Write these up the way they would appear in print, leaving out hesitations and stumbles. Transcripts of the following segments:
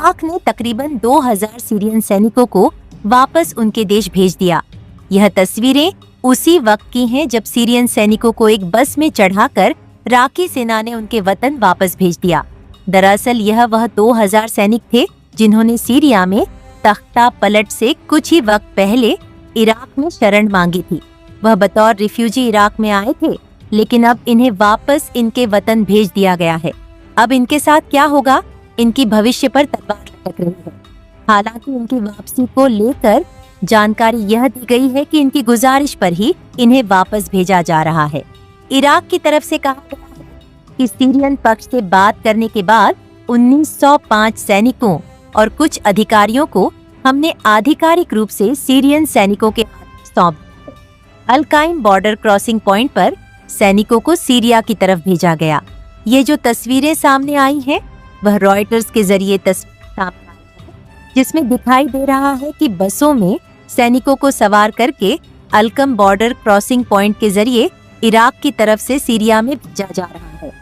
Iraq ने तकरीबन 2000 Syrian सैनिकों को वापस उनके देश भेज दिया। यह तस्वीरें उसी वक्त की हैं जब सीरियन सैनिकों को एक बस में चढ़ाकर इराकी सेना ने उनके वतन वापस भेज दिया। दरअसल यह वह 2000 सैनिक थे जिन्होंने सीरिया में तख्ता पलट से कुछ ही वक्त पहले इराक में शरण मांगी थी। वह बतौर रिफ्यूजी इराक में आए थे, लेकिन अब इन्हें वापस इनके वतन भेज दिया गया है। अब इनके साथ क्या होगा, इनकी भविष्य पर तलवार लटक रही है। हालांकि इनकी वापसी को लेकर जानकारी यह दी गई है कि इनकी गुजारिश पर ही इन्हें वापस भेजा जा रहा है। इराक की तरफ से कहा गया है कि सीरियन पक्ष से बात करने के बाद 1905 सैनिकों और कुछ अधिकारियों को हमने आधिकारिक रूप से सीरियन सैनिकों के हाथ सौंप दिया। अल-काइम बॉर्डर क्रॉसिंग पॉइंट पर सैनिकों को सीरिया की तरफ भेजा गया। ये जो तस्वीरें सामने आई हैं, वह रॉयटर्स के जरिए तस्वीर सामने आई है, जिसमें दिखाई दे रहा है कि बसों में सैनिकों को सवार करके अल-कम बॉर्डर क्रॉसिंग पॉइंट के जरिए इराक की तरफ से सीरिया में भेजा जा रहा है।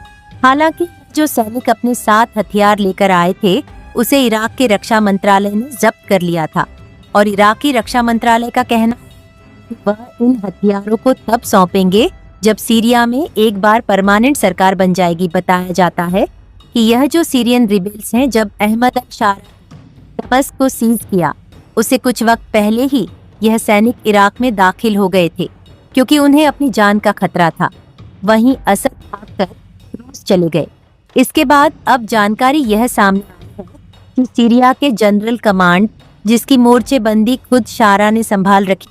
हालांकि जो सैनिक अपने साथ हथियार लेकर आए थे, उसे इराक के रक्षा मंत्रालय ने जब्त कर लिया था और इराकी रक्षा मंत्रालय का कहना है कि वह इन हथियारों को तब सौंपेंगे जब सीरिया में एक बार परमानेंट सरकार बन जाएगी। बताया जाता है कि यह जो सीरियन रिबेल्स हैं, जब अहमद अल-शारा दमश्क को सीज किया, उससे कुछ वक्त पहले ही यह सैनिक इराक में दाखिल हो गए थे, क्योंकि उन्हें अपनी जान का खतरा था। वहीं असद भागकर रूस चले गए। इसके बाद अब जानकारी यह सामने आई है कि सीरिया के जनरल कमांड, जिसकी मोर्चेबंदी खुद शारा ने संभाल रखी,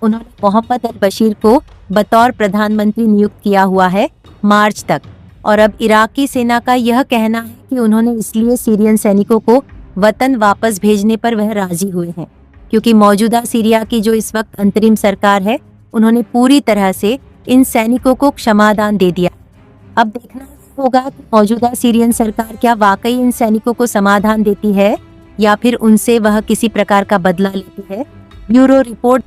उन्होंने मोहम्मद अल बशीर को बतौर प्रधानमंत्री नियुक्त किया हुआ है मार्च तक। और अब इराकी सेना का यह कहना है कि उन्होंने इसलिए सीरियन सैनिकों को वतन वापस भेजने पर वह राजी हुए हैं, क्योंकि मौजूदा सीरिया की जो इस वक्त अंतरिम सरकार है, उन्होंने पूरी तरह से इन सैनिकों को क्षमादान दे दिया। अब देखना होगा कि मौजूदा सीरियन सरकार क्या वाकई इन सैनिकों को समाधान देती है या फिर उनसे वह किसी प्रकार का बदला लेती है। Bureau report.